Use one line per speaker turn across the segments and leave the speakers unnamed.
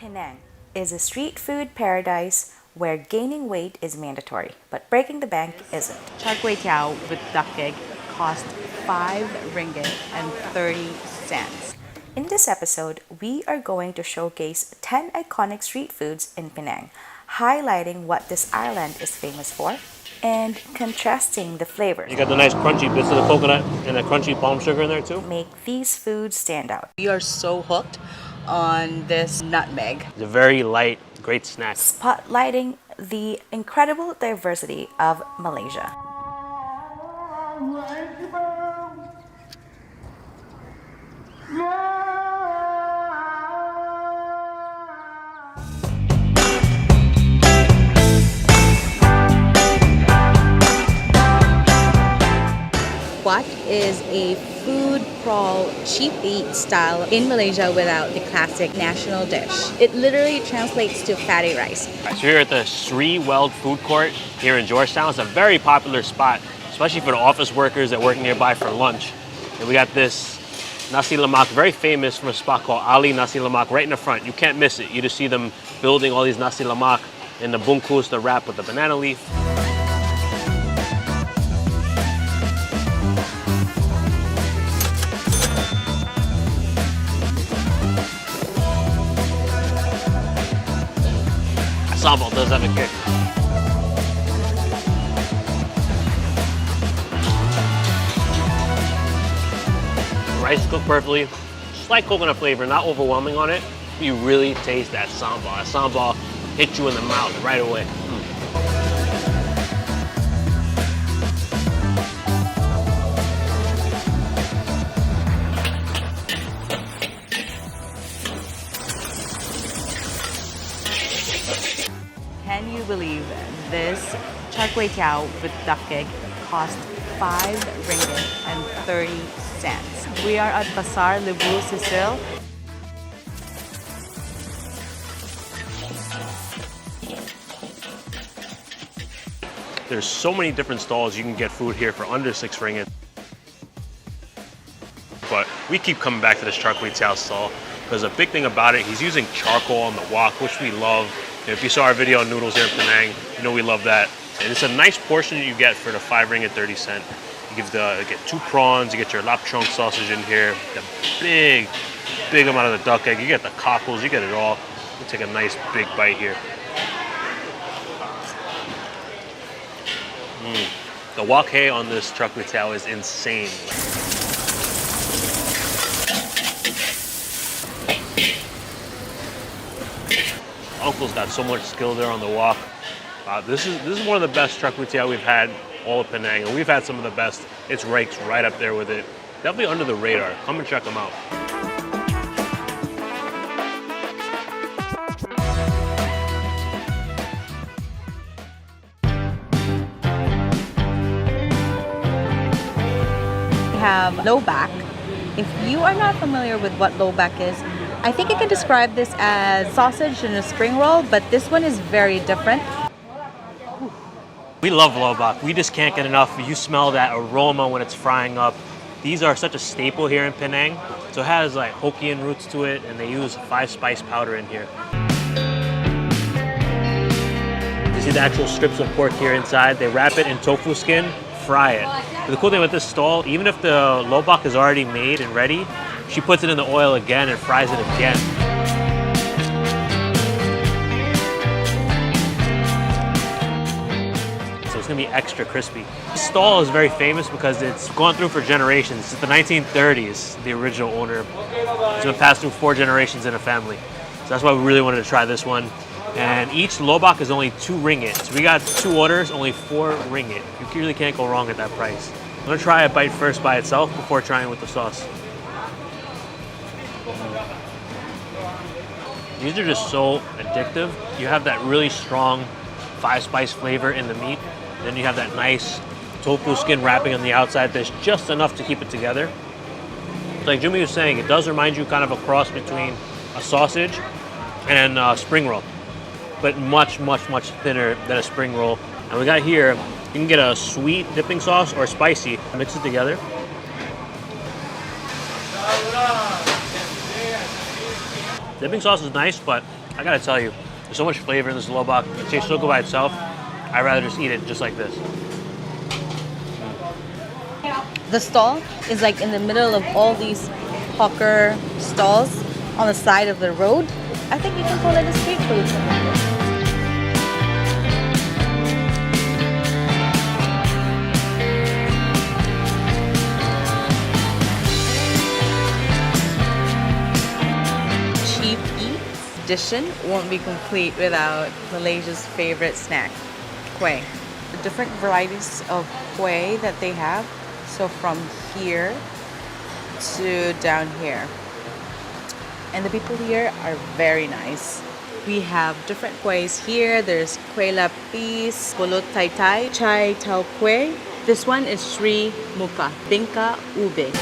Penang is a street food paradise where gaining weight is mandatory, but breaking the bank isn't.
Char kway teow with duck egg cost 5 ringgit and 30 cents.
In this episode, we are going to showcase 10 iconic street foods in Penang, highlighting what this island is famous for and contrasting the flavors.
You got the nice crunchy bits of the coconut and the crunchy palm sugar in there too.
Make these foods stand out.
We are so hooked on this nutmeg.
It's a very light, great snack.
Spotlighting the incredible diversity of Malaysia.
What is a food crawl cheap eat style in Malaysia without the classic national dish? It literally translates to fatty rice.
So here at the Sri Weld Food Court here in Georgetown. It's a very popular spot, especially for the office workers that work nearby for lunch. And we got this nasi lemak, very famous, from a spot called Ali Nasi Lemak right in the front. You can't miss it. You just see them building all these nasi lemak in the bungkus, the wrap with the banana leaf. Sambal does have a kick. Rice cooked perfectly, slight coconut flavor, not overwhelming on it. You really taste that sambal. That sambal hits you in the mouth right away.
Can you believe this char kway teow with duck egg cost 5 ringgit and 30 cents? We are at Pasar Lebu Sicil.
There's so many different stalls you can get food here for under 6 ringgit. But we keep coming back to this char kway teow stall because a big thing about it, he's using charcoal on the wok, which we love. If you saw our video on noodles here in Penang, you know we love that. And it's a nice portion that you get for the 5 ringgit 30 cent. You get 2 prawns, you get your lap chunk sausage in here, the big amount of the duck egg, you get the cockles, you get it all. You take a nice big bite here. The wok hay on this char kway teow is insane. Uncle's got so much skill there on the wok. This is one of the best char kway teow we've had all of Penang, and we've had some of the best. It's ranks right up there with it. Definitely under the radar. Come and check them out.
We have low back. If you are not familiar with what low back is, I think I can describe this as sausage in a spring roll, but this one is very different.
We love lobak. We just can't get enough. You smell that aroma when it's frying up. These are such a staple here in Penang. So it has like Hokkien roots to it, and they use 5-spice powder in here. You see the actual strips of pork here inside. They wrap it in tofu skin, fry it. But the cool thing with this stall, even if the lobak is already made and ready, she puts it in the oil again and fries it again. So it's gonna be extra crispy. This stall is very famous because it's gone through for generations. Since the 1930s, the original owner. It's been passed through 4 generations in a family. So that's why we really wanted to try this one. And each lobak is only 2 ringgit. So we got 2 orders, only 4 ringgit. You really can't go wrong at that price. I'm gonna try a bite first by itself before trying with the sauce. These are just so addictive. You have that really strong 5-spice flavor in the meat. Then you have that nice tofu skin wrapping on the outside. There's just enough to keep it together. Like Jimmy was saying, it does remind you kind of a cross between a sausage and a spring roll, but much thinner than a spring roll. And we got here, you can get a sweet dipping sauce or spicy. Mix it together. Dipping sauce is nice, but I gotta tell you, there's so much flavor in this lobak. It tastes so good by itself. I'd rather just eat it just like this.
The stall is like in the middle of all these hawker stalls on the side of the road. I think you can call it a street food. Cheap eats edition won't be complete without Malaysia's favorite snack, kueh. The different varieties of kueh that they have. So from here to down here. And the people here are very nice. We have different kuehs here. There's kueh lapis, pulut tai tai, chai tau kueh. This one is Sri Muka, bingka ube.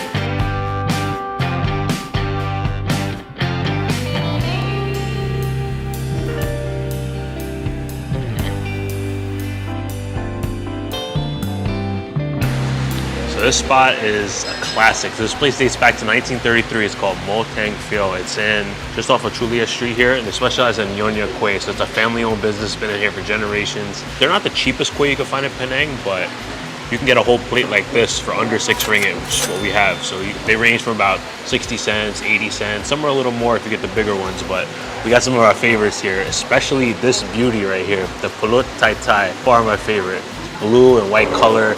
This spot is a classic. This place dates back to 1933. It's called Mo Tang Pheo. It's in just off of Chulia Street here, and they specialize in Nyonya Kueh. So it's a family-owned business, been in here for generations. They're not the cheapest kueh you can find in Penang, but you can get a whole plate like this for under 6 ringgit, which is what we have. So they range from about 60 cents, 80 cents, some are a little more if you get the bigger ones, but we got some of our favorites here, especially this beauty right here, the pulut tai tai, far my favorite. Blue and white color.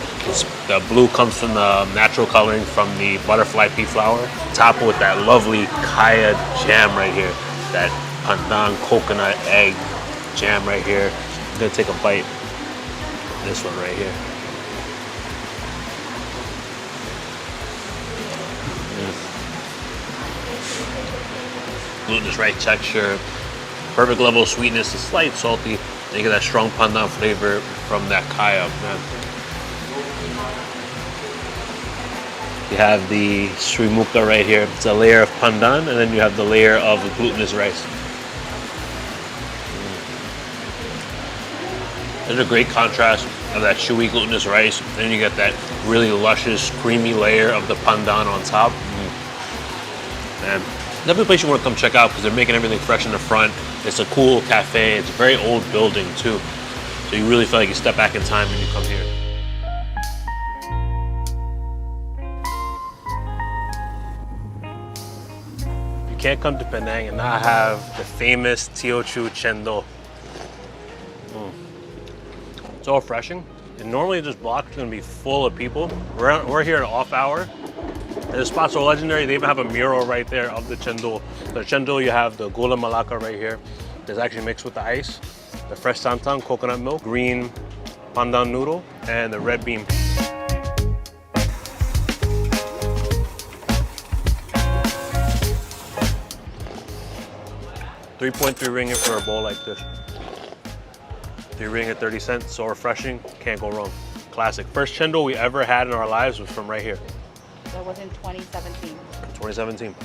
The blue comes from the natural coloring from the butterfly pea flower. Topped with that lovely kaya jam right here. That pandan coconut egg jam right here. I'm gonna take a bite. This one right here. Glutinous rice texture, perfect level of sweetness, a slight salty. And you get that strong pandan flavor from that kaya, man. You have the Sri Muka right here. It's a layer of pandan, and then you have the layer of the glutinous rice. There's a great contrast of that chewy glutinous rice, and then you get that really luscious, creamy layer of the pandan on top. Man. Definitely a place you want to come check out because they're making everything fresh in the front. It's a cool cafe. It's a very old building too. So you really feel like you step back in time when you come here. You can't come to Penang and not have the famous Teochew Chendol. It's so refreshing. And normally this block is going to be full of people. We're here at off hour. And the spot's so legendary, they even have a mural right there of the chendol. The chendol, you have the gula malaka right here. That's actually mixed with the ice, the fresh santan, coconut milk, green pandan noodle, and the red bean. 3.3 ringgit for a bowl like this. 3 ringgit 30 cents, so refreshing, can't go wrong. Classic. First chendol we ever had in our lives was from right here.
That was in 2017.
2017.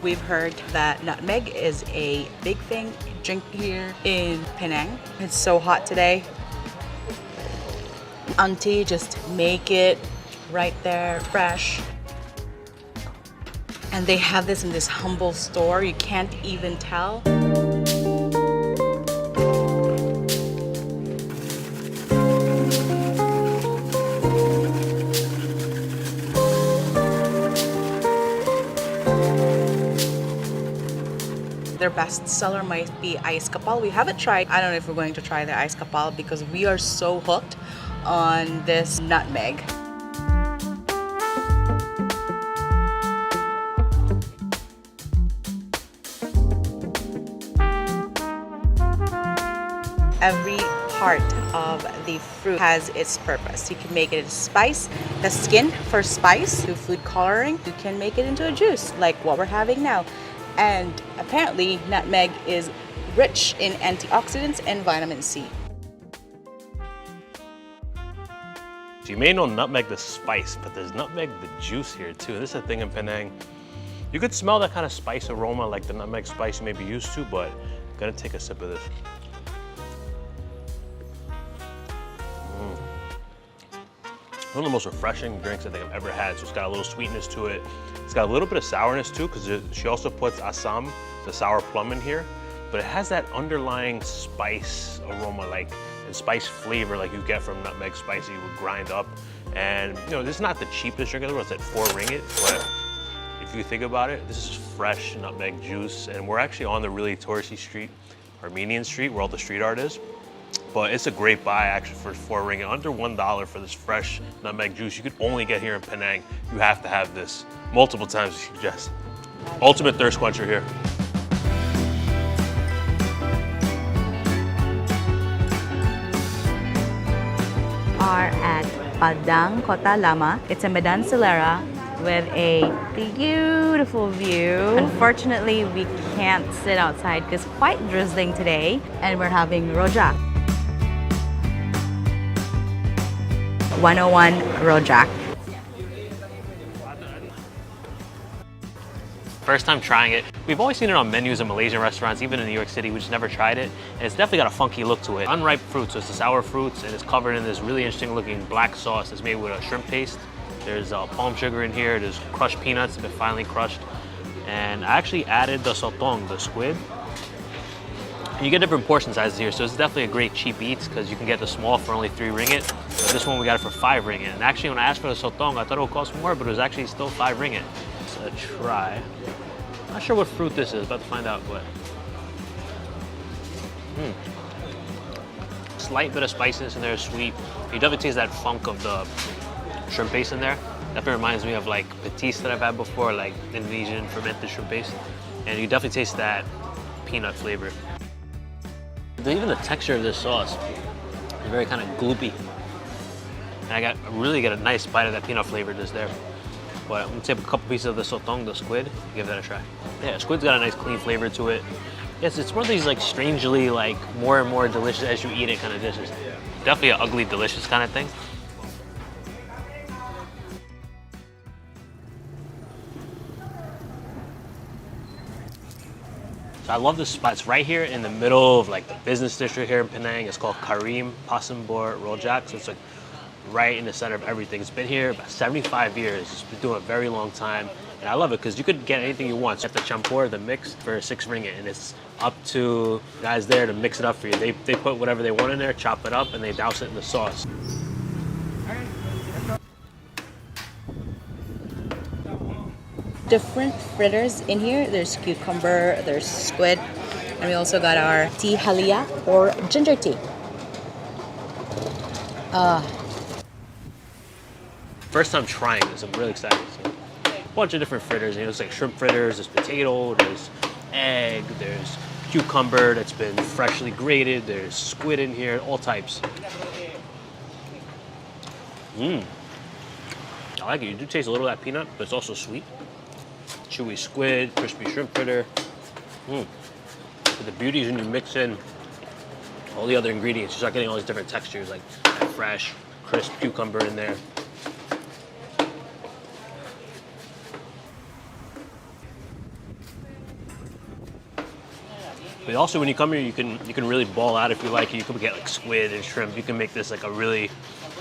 We've heard that nutmeg is a big thing drink here in Penang. It's so hot today. Auntie just make it right there, fresh. And they have this in this humble store. You can't even tell. Their best seller might be ice kapal. We haven't tried. I don't know if we're going to try the ice kapal because we are so hooked on this nutmeg. Every part of the fruit has its purpose. You can make it into spice, the skin for spice, to food coloring. You can make it into a juice like what we're having now. And apparently nutmeg is rich in antioxidants and vitamin C.
So you may know nutmeg the spice, but there's nutmeg the juice here too. This is a thing in Penang. You could smell that kind of spice aroma like the nutmeg spice you may be used to, but Gonna take a sip of this. One of the most refreshing drinks I think I've ever had. So it's got a little sweetness to it. It's got a little bit of sourness too, because she also puts asam, the sour plum, in here. But it has that underlying spice aroma, like, and spice flavor like you get from nutmeg spice that you would grind up. And you know, this is not the cheapest drink in the world. It's at 4 ringgit, but if you think about it, this is fresh nutmeg juice. And we're actually on the really touristy street, Armenian Street, where all the street art is. But it's a great buy actually for 4 ringgit, under $1 for this fresh nutmeg juice. You could only get here in Penang. You have to have this multiple times, I suggest. Ultimate thirst quencher here.
Are at Padang Kota Lama. It's a Medan Solera with a beautiful view. Unfortunately, we can't sit outside because it's quite drizzling today, and we're having rojak. 101 rojak.
First time trying it. We've always seen it on menus in Malaysian restaurants, even in New York City. We just never tried it. And it's definitely got a funky look to it. Unripe fruit, so it's the sour fruits, and it's covered in this really interesting looking black sauce that's made with a shrimp paste. There's palm sugar in here. There's crushed peanuts that have been finely crushed. And I actually added the sotong, the squid. And you get different portion sizes here, so it's definitely a great cheap eat because you can get the small for only 3 ringgit. But this one we got it for 5 ringgit. And actually when I asked for the sotong, I thought it would cost more, but it was actually still 5 ringgit. So try. Not sure what fruit this is, about to find out, but. Slight bit of spiciness in there, sweet. You definitely taste that funk of the shrimp paste in there. Definitely reminds me of like patis that I've had before, like Indonesian fermented shrimp paste. And you definitely taste that peanut flavor. Even the texture of this sauce is very kind of gloopy. And I really get a nice bite of that peanut flavor just there. But I'm gonna take a couple pieces of the sotong, the squid, give that a try. Yeah, squid's got a nice clean flavor to it. Yes, it's one of these like strangely like more and more delicious as you eat it kind of dishes. Definitely an ugly delicious kind of thing. So I love this spot. It's right here in the middle of like the business district here in Penang. It's called Karim Pasembur Rojak. So it's like right in the center of everything. It's been here about 75 years. It's been doing a very long time. And I love it because you could get anything you want. So you get the champur, the mix, for 6 ringgit. And it's up to guys there to mix it up for you. They put whatever they want in there, chop it up, and they douse it in the sauce.
Different fritters in here. There's cucumber, there's squid, and we also got our tea halia or ginger tea.
First time trying this, I'm really excited. So, a bunch of different fritters. You know, it's like shrimp fritters, there's potato, there's egg, there's cucumber that's been freshly grated, there's squid in here, all types. I like it. You do taste a little of that peanut, but it's also sweet. Chewy squid, crispy shrimp fritter. But the beauty is when you mix in all the other ingredients, you start getting all these different textures, like that fresh, crisp cucumber in there. But also when you come here, you can really ball out if you like. You can get like squid and shrimp. You can make this like a really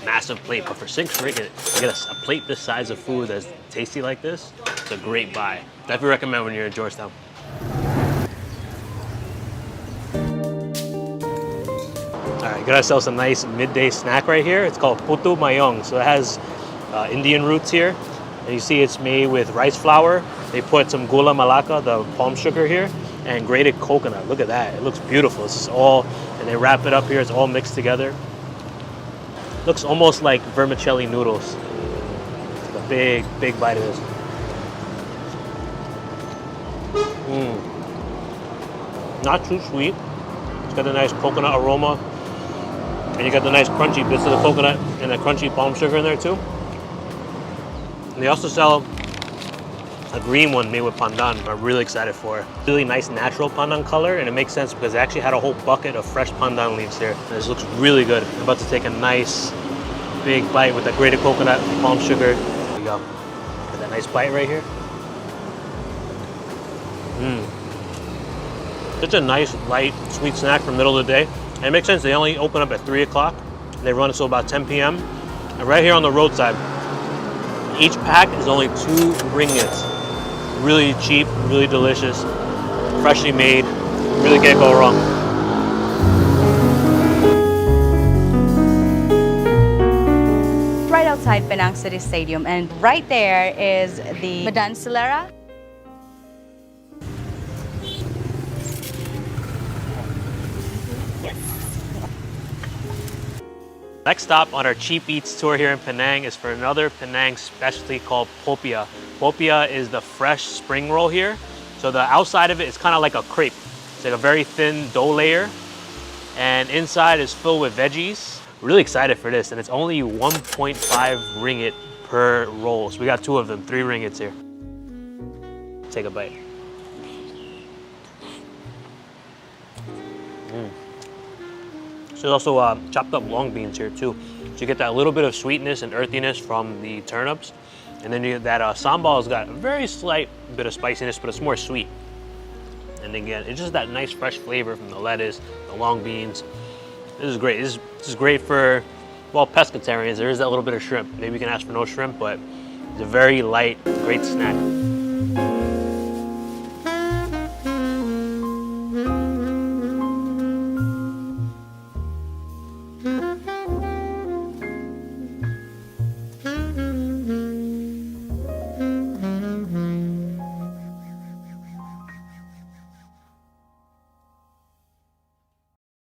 massive plate. But for 6 ringgit, you get a plate this size of food that's tasty like this. It's a great buy. Definitely recommend when you're in Georgetown. All right, got ourselves a nice midday snack right here. It's called putu mayong. So it has Indian roots here. And you see it's made with rice flour. They put some gula melaka, the palm sugar here, and grated coconut. Look at that. It looks beautiful. It's just all, and they wrap it up here. It's all mixed together. Looks almost like vermicelli noodles. It's like a big, big bite of this. Not too sweet. It's got a nice coconut aroma. And you got the nice crunchy bits of the coconut and the crunchy palm sugar in there too. And they also sell a green one made with pandan, I'm really excited for. Really nice natural pandan color, and it makes sense because they actually had a whole bucket of fresh pandan leaves here. And this looks really good. I'm about to take a nice big bite with the grated coconut and palm sugar. There you go. Get that nice bite right here. Such a nice, light, sweet snack for the middle of the day. And it makes sense, they only open up at 3 o'clock. They run until about 10 p.m. And right here on the roadside, each pack is only 2 ringgits. Really cheap, really delicious, freshly made. Really can't go wrong.
Right outside Penang City Stadium, and right there is the Medansilera.
Next stop on our cheap eats tour here in Penang is for another Penang specialty called popia. Popia is the fresh spring roll here. So the outside of it is kind of like a crepe. It's like a very thin dough layer, and inside is filled with veggies. Really excited for this, and it's only 1.5 ringgit per roll. So we got 2 of them, 3 ringgits here. Take a bite. So there's also chopped up long beans here too. So you get that little bit of sweetness and earthiness from the turnips. And then you get that sambal has got a very slight bit of spiciness, but it's more sweet. And again, it's just that nice fresh flavor from the lettuce, the long beans. This is great. This is great for, well, pescatarians. There is that little bit of shrimp. Maybe you can ask for no shrimp, but it's a very light, great snack.